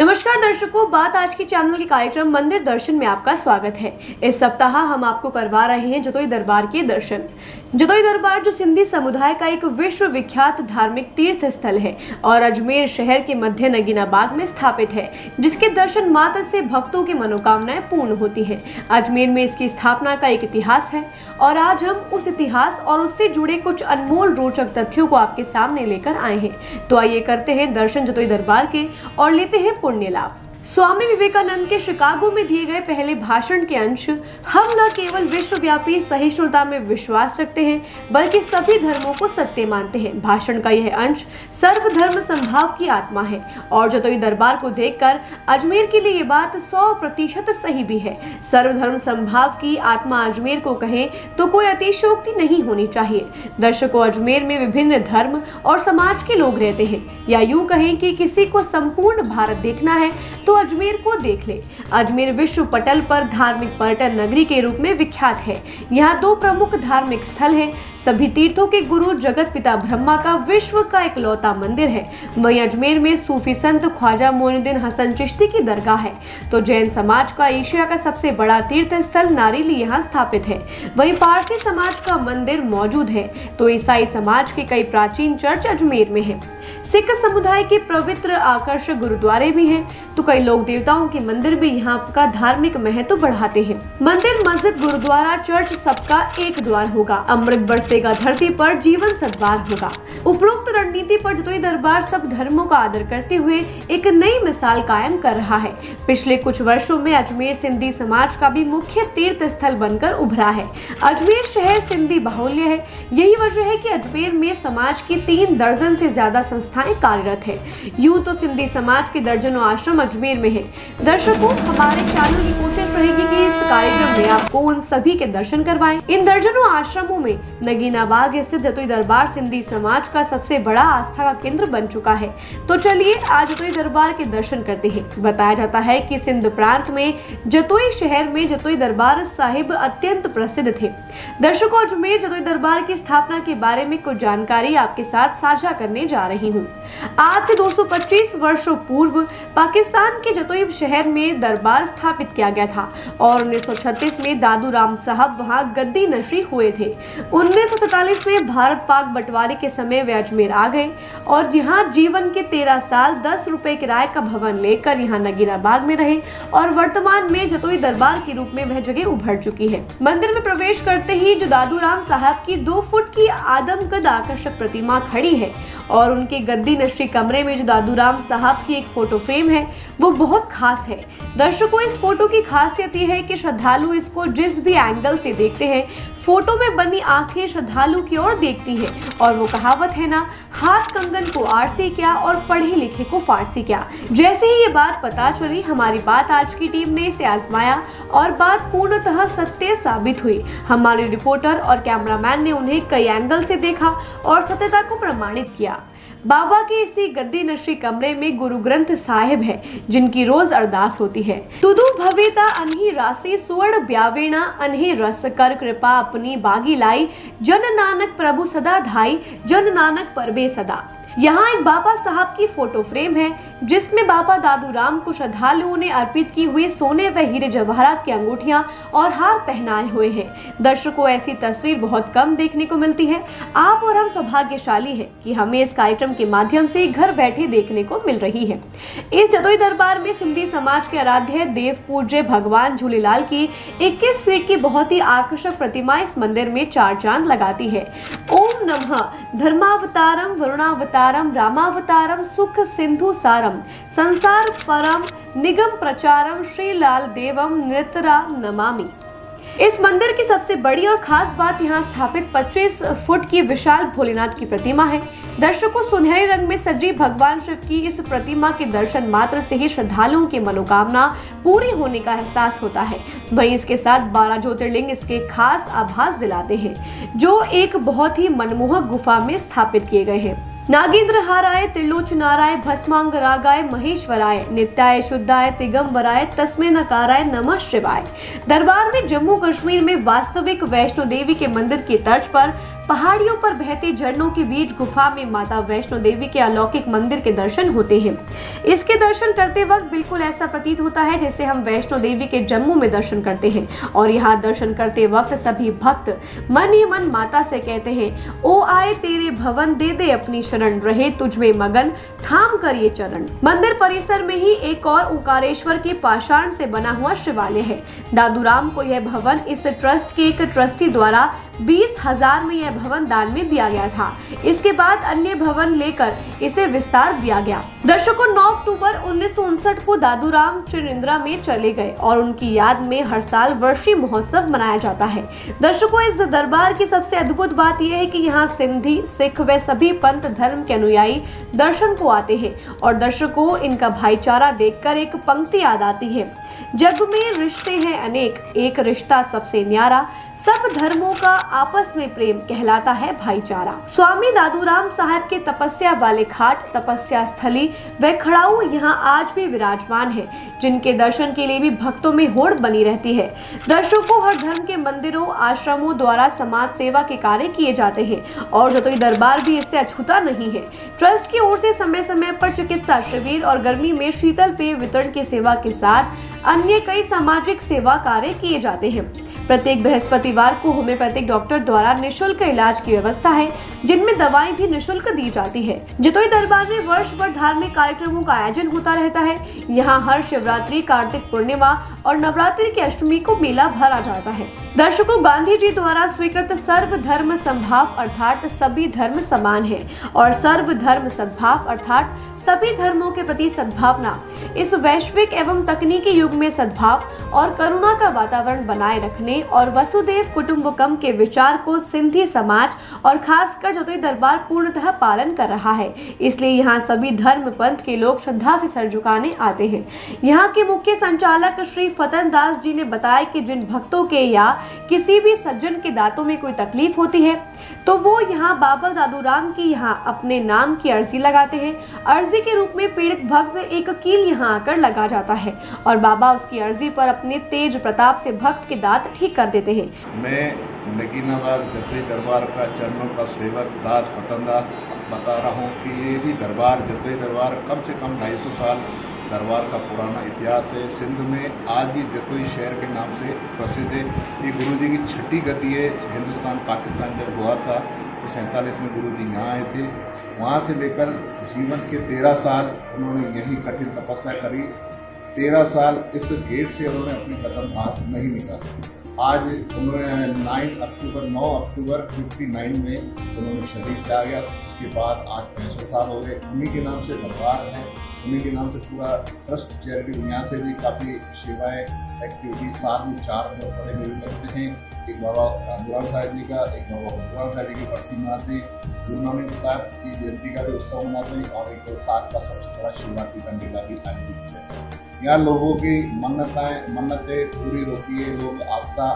नमस्कार दर्शकों, बात आज की चैनल के कार्यक्रम मंदिर दर्शन में आपका स्वागत है। इस सप्ताह हम आपको करवा रहे हैं जतोई दरबार के दर्शन। जतोई दरबार जो सिंधी समुदाय का एक विश्व विख्यात धार्मिक तीर्थ स्थल है और अजमेर शहर के मध्य नगीना बाग में स्थापित है, जिसके दर्शन मात्र से भक्तों की मनोकामनाएं पूर्ण होती हैं। अजमेर में इसकी स्थापना का एक इतिहास है और आज हम उस इतिहास और उससे जुड़े कुछ अनमोल रोचक तथ्यों को आपके सामने लेकर आए हैं। तो आइए करते हैं दर्शन जतोई दरबार के और लेते हैं पुण्य लाभ। स्वामी विवेकानंद के शिकागो में दिए गए पहले भाषण के अंश हम न केवल विश्वव्यापी सहिष्णुता में विश्वास रखते हैं बल्कि सभी धर्मों को सत्य मानते हैं। भाषण का यह अंश सर्वधर्म संभाव की आत्मा है और जतोई दरबार को देखकर अजमेर के लिए ये बात 100% सही भी है। सर्वधर्म संभाव की आत्मा अजमेर को कहें तो कोई अतिशयोक्ति नहीं होनी चाहिए। दर्शकों, अजमेर में विभिन्न धर्म और समाज के लोग रहते हैं, या यूं कहें कि किसी को संपूर्ण भारत देखना है तो अजमेर को देख ले। अजमेर विश्व पटल पर धार्मिक पर्यटन नगरी के रूप में विख्यात है। यहाँ 2 प्रमुख धार्मिक स्थल हैं। सभी तीर्थों के गुरु जगत पिता ब्रह्मा का विश्व का इकलौता मंदिर है। वहीं अजमेर में सूफी संत ख्वाजा मोइनुद्दीन हसन चिश्ती की दरगाह है। तो जैन समाज का एशिया का सबसे बड़ा तीर्थ स्थल नारीली यहाँ स्थापित है। वहीं पारसी समाज का मंदिर मौजूद है। तो ईसाई समाज के कई प्राचीन चर्च अजमेर में है। सिख समुदाय के पवित्र आकर्षक गुरुद्वारे भी हैं। तो कई लोक देवताओं के मंदिर भी यहाँ का धार्मिक महत्व बढ़ाते हैं। मंदिर, मस्जिद, गुरुद्वारा, चर्च सबका एक द्वार होगा। अमृत बरसेगा धरती पर, जीवन सद्वार होगा। उपरोक्त रणनीति पर जतोई दरबार सब धर्मों का आदर करते हुए एक नई मिसाल कायम कर रहा है। पिछले कुछ वर्षों में अजमेर सिंधी समाज का भी मुख्य तीर्थ स्थल बनकर उभरा है। अजमेर शहर सिंधी बाहुल्य है। यही वजह है कि अजमेर में समाज की 3 दर्जन से ज्यादा संस्थाएं कार्यरत है। यूं तो सिंधी समाज के दर्जनों आश्रम अजमेर में है। दर्शकों, हमारे चैनल की कोशिश रहेगी कि इस कार्यक्रम में आपको उन सभी के दर्शन करवाएं। इन दर्जनों आश्रमों में नगीना बाग स्थित जतोई दरबार सिंधी समाज का सबसे बड़ा आस्था का केंद्र बन चुका है। तो चलिए आज जतोई दरबार के दर्शन करते हैं। बताया जाता है कि सिंध प्रांत में जतोई शहर में जतोई दरबार साहिब अत्यंत प्रसिद्ध थे। दर्शकों, अजमेर जतोई दरबार की स्थापना के बारे में कुछ जानकारी आपके साथ साझा करने जा रही हूँ। आज से 225 वर्षों पूर्व पाकिस्तान के जतोई शहर में दरबार स्थापित किया गया था और 1936 में दादू राम साहब वहां गद्दी नशी हुए थे। 1947 में भारत पाक बंटवारे के समय वे अजमेर आ गए और यहाँ जीवन के 13 साल 10 रुपए किराए का भवन लेकर यहाँ नगीना बाग में रहे और वर्तमान में जतोई दरबार के रूप में वह जगह उभर चुकी है। मंदिर में प्रवेश करते ही जो दादू राम साहब की 2 फुट की आदमकद आकर्षक प्रतिमा खड़ी है और उनके गद्दी नशी कमरे में जो दादू राम साहब की एक फोटो फ्रेम है वो बहुत खास है। दर्शकों, इस फोटो की खासियत ये है कि श्रद्धालु इसको जिस भी एंगल से देखते हैं, फोटो में बनी आंखें श्रद्धालु की ओर देखती है। और वो कहावत है ना, हाथ कंगन को आरसी क्या और पढ़े लिखे को फारसी क्या। जैसे ही ये बात पता चली, हमारी बात आज की टीम ने इसे आजमाया और बात पूर्णतः सत्य साबित हुई। हमारे रिपोर्टर और कैमरामैन ने उन्हें कई एंगल से देखा और सत्यता को प्रमाणित किया। बाबा के इसी गद्दी नशी कमरे में गुरु ग्रंथ साहिब है, जिनकी रोज अरदास होती है। तुदु भवेता अनहि राशि सुवर्ण ब्यावेणा अनहि रस कर कृपा अपनी बागी लाई, जन नानक प्रभु सदा धाई, जन नानक परबे सदा। यहाँ एक बाबा साहब की फोटो फ्रेम है जिसमें बाबा दादू राम को श्रद्धालुओं ने अर्पित की हुई सोने व हीरे जवाहरात की अंगूठियां और हार पहनाए हुए हैं। दर्शकों, ऐसी तस्वीर बहुत कम देखने को मिलती है। आप और हम सौभाग्यशाली हैं कि हमें इस कार्यक्रम के माध्यम से घर बैठे देखने को मिल रही है। इस जतोई दरबार में सिंधी समाज के आराध्य देव पूज्य भगवान झूलेलाल की 21 फीट की बहुत ही आकर्षक प्रतिमा इस मंदिर में 4 चांद लगाती है। ओम नमः धर्मावतारम वरुणावतारम रामावतारम सुख सिंधु सारम संसार परम निगम प्रचारम श्री लाल देवम निरतरा नमामि। इस मंदिर की सबसे बड़ी और खास बात यहाँ स्थापित 25 फुट की विशाल भोलेनाथ की प्रतिमा है। दर्शकों, सुनहरे रंग में सजी भगवान शिव की इस प्रतिमा के दर्शन मात्र से ही श्रद्धालुओं की मनोकामना पूरी होने का एहसास होता है। वहीं इसके साथ 12 ज्योतिर्लिंग इसके खास आभास दिलाते हैं, जो एक बहुत ही मनमोहक गुफा में स्थापित किए गए हैं। नागेंद्रहाराय त्रिलोचनाराय भस्मांगरागाय महेश्वराय नित्याय शुद्धाय तिगंबराय तस्मै नकाराय नमः शिवाय। दरबार में जम्मू कश्मीर में वास्तविक वैष्णो देवी के मंदिर की तर्ज पर पहाड़ियों पर बहते झरनों के बीच गुफा में माता वैष्णो देवी के अलौकिक मंदिर के दर्शन होते हैं। इसके दर्शन करते वक्त बिल्कुल ऐसा प्रतीत होता है जैसे हम वैष्णो देवी के जम्मू में दर्शन करते हैं। और यहाँ दर्शन करते वक्त सभी भक्त मन ही मन माता से कहते हैं, ओ आए तेरे भवन, दे दे अपनी शरण, रहे तुझमें मगन, थाम कर ये चरण। मंदिर परिसर में ही एक और ओंकारेश्वर के पाषाण से बना हुआ शिवालय है। दादूराम को यह भवन इस ट्रस्ट के एक ट्रस्टी द्वारा 20,000 में यह भवन दान में दिया गया था। इसके बाद अन्य भवन लेकर इसे विस्तार दिया गया। दर्शकों, 9 अक्टूबर 1959 को दादूराम चिरिंद्रा में चले गए और उनकी याद में हर साल वर्षी महोत्सव मनाया जाता है। दर्शकों, इस दरबार की सबसे अद्भुत बात यह है कि यहाँ सिंधी, सिख व सभी पंथ धर्म के अनुयायी दर्शन को आते हैं और दर्शकों इनका भाईचारा देखकर एक पंक्ति याद आती है, जग में रिश्ते हैं अनेक, एक रिश्ता सबसे न्यारा, सब धर्मों का आपस में प्रेम कहलाता है भाईचारा। स्वामी दादूराम साहब के तपस्या वाले घाट, तपस्या स्थली व खड़ाऊ यहाँ आज भी विराजमान है, जिनके दर्शन के लिए भी भक्तों में होड़ बनी रहती है। दर्शकों, हर धर्म के मंदिरों, आश्रमों द्वारा समाज सेवा के कार्य किए जाते हैं और जतोई दरबार भी इससे अछूता नहीं है। ट्रस्ट की ओर से समय समय पर चिकित्सा शिविर और गर्मी में शीतल पेय वितरण की सेवा के साथ अन्य कई सामाजिक सेवा कार्य किए जाते हैं। प्रत्येक बृहस्पतिवार को होम्योपैथिक डॉक्टर द्वारा निःशुल्क इलाज की व्यवस्था है, जिनमें दवाएं भी निःशुल्क दी जाती है। जतोई दरबार में वर्ष भर धार्मिक कार्यक्रमों का आयोजन होता रहता है। यहाँ हर शिवरात्रि, कार्तिक पूर्णिमा और नवरात्रि की अष्टमी को मेला भरा जाता है। दर्शकों, गांधी जी द्वारा स्वीकृत सर्व धर्म समभाव अर्थात सभी धर्म समान है और सर्व धर्म सद्भाव अर्थात सभी धर्मों के प्रति सद्भावना इस वैश्विक एवं तकनीकी युग में सद्भाव और करुणा का वातावरण बनाए रखने और वसुदेव कुटुंबकम के विचार को सिंधी समाज और खासकर जतोई दरबार पूर्णतः पालन कर रहा है। इसलिए यहाँ सभी धर्म पंथ के लोग श्रद्धा से सर झुकाने आते हैं। यहाँ के मुख्य संचालक श्री फतन दास जी ने बताया कि जिन भक्तों के या किसी भी सज्जन के दांतों में कोई तकलीफ होती है तो वो यहाँ बाबा दादूराम की यहाँ अपने नाम की अर्जी लगाते हैं। अर्जी के रूप में पीड़ित भक्त एक कील यहाँ आकर लगा जाता है और बाबा उसकी अर्जी पर अपने तेज प्रताप से भक्त के दांत ठीक कर देते हैं। मैं नगीनाबाद जतोई दरबार का चरणों का सेवक दास फतन दास बता रहा हूँ कि ये भी दरबार जतोई दरबार कम से कम 250 साल दरबार का पुराना इतिहास है। सिंध में आज भी जतोई शहर के नाम से प्रसिद्ध है। ये गुरु जी की छठी गद्दी है। हिंदुस्तान पाकिस्तान जब हुआ था तो 47 में गुरु जी यहाँ आए थे। वहाँ से लेकर जीवन के 13 साल उन्होंने यही कठिन तपस्या करी। 13 साल इस गेट से उन्होंने अपने कदम हाथ नहीं निकाले। आज उन्होंने 9 अक्टूबर 59 में उन्होंने शरीर त्यागा। उसके बाद आज 65 साल हो गए। उन्हीं के नाम से दरबार है, उन्हीं के नाम से पूरा ट्रस्ट चैरिटी दुनिया से भी काफ़ी सेवाएं एक्टिविटी साल में 4 बड़े मेले लगते हैं। एक बाबा दादूराम साहब जी का, एक बाबा हुतराम साहब जी की बरसी मनाते हैं, गुरु नानक साहब की जयंती का भी उत्सव मनाते हैं और एक साल का सबसे बड़ा शिवरात्रि का मेला भी आयोजित किया जाता है। यहाँ लोगों की मन्नतें पूरी होती है। लोग आस्था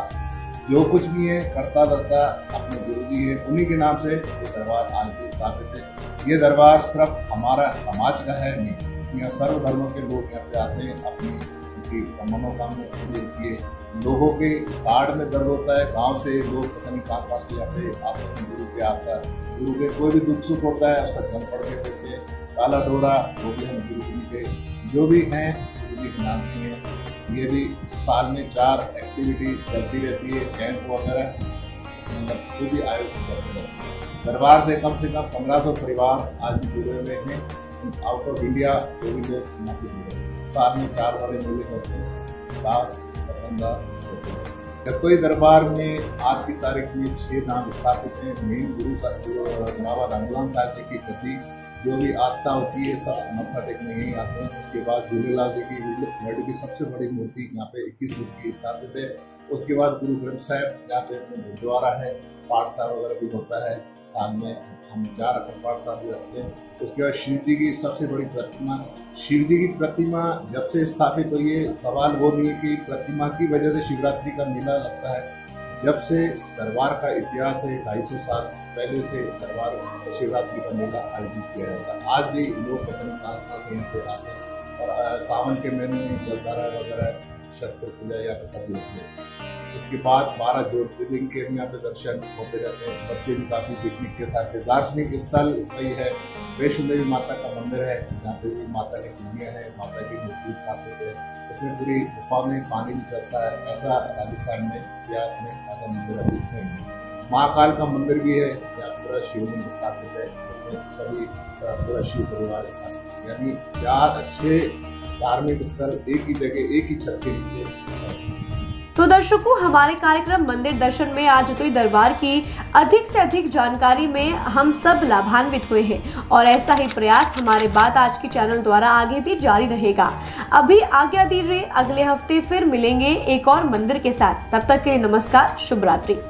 जो कुछ भी है करता धरता अपने गुरु जी है, उन्हीं के नाम से ये दरबार आज भी स्थापित है। ये दरबार सिर्फ हमारा समाज का है नहीं, यहाँ सर्व धर्मों के लोग यहाँ पे आते हैं, अपनी उनकी मनोकामना पूरी होती है। लोगों के दाढ़ में दर्द होता है, गांव से लोग पता नहीं कहाँ से यहाँ पे आते हैं, गुरु के आता है। गुरु के कोई भी दुख सुख होता है उसका जल पढ़ के देते हैं। काला डोरा वो भी हम गुरु जी के जो भी हैं गुरु जी के नाम से हैं। ये भी साल में 4 एक्टिविटी चलती रहती है, कैंप वगैरह मतलब जो भी आयोजित करते हैं। दरबार से कम 1500 परिवार आज भी जुड़े हुए हैं। आउट ऑफ इंडिया जो भी लोग यहाँ से जुड़े हैं। साल में 4 बड़े मेले होते हैं। दास जतोई दरबार में आज की तारीख में 6 धाम स्थापित हैं। मेन गुरु बाबा दादूराम साहब जी की गद्दी जो भी आस्था होती है सब मत्था टेकने यहीं आते हैं। उसके बाद झूलेलाल जी की वर्ल्ड की सबसे बड़ी मूर्ति यहाँ पे 21 फुट की स्थापित है। उसके बाद गुरु ग्रंथ साहब जहाँ पे अपने गुरुद्वारा है, पाठ साहब वगैरह भी होता है। साल में हम 4 अखंड पाठ साहब भी रखते हैं। उसके बाद शिव जी की सबसे बड़ी प्रतिमा, शिव जी की प्रतिमा जब से स्थापित हुई है सवाल वो नहीं है कि प्रतिमा की वजह से शिवरात्रि का मेला लगता है। जब से दरबार का इतिहास है 250 साल पहले से दरबार शिवरात्रि का मेला आयोजित किया जाता है। आज भी लोग पता कहाँ से यहाँ पे आते हैं और सावन के महीने में जलधारा वगैरह शस्त्र पूजा या सब होती है। उसके बाद 12 ज्योतिर्लिंग के भी यहाँ पे दर्शन होते रहते हैं। बच्चे भी काफ़ी पिकनिक के साथ दार्शनिक स्थल कई है। वैष्णो देवी माता का मंदिर है, जहाँ पे भी माता की कुटिया है, माता की मूर्ति स्थापित है। उसमें पूरी गुफा में पानी भी चलता है। ऐसा राजस्थान में इतिहास में ऐसा मंदिर अभी नहीं है। महाकाल का मंदिर भी है, जहाँ पूरा शिवलिंग स्थापित है। उसमें सभी पूरा शिव परिवार स्थापित है। यानी 4 अच्छे धार्मिक स्थल एक ही जगह एक ही छत के नीचे है। तो दर्शकों, हमारे कार्यक्रम मंदिर दर्शन में आज जतोई दरबार की अधिक से अधिक जानकारी में हम सब लाभान्वित हुए हैं और ऐसा ही प्रयास हमारे बात आज के चैनल द्वारा आगे भी जारी रहेगा। अभी आज्ञा दीजिए, अगले हफ्ते फिर मिलेंगे एक और मंदिर के साथ। तब तक के लिए नमस्कार, शुभ रात्रि।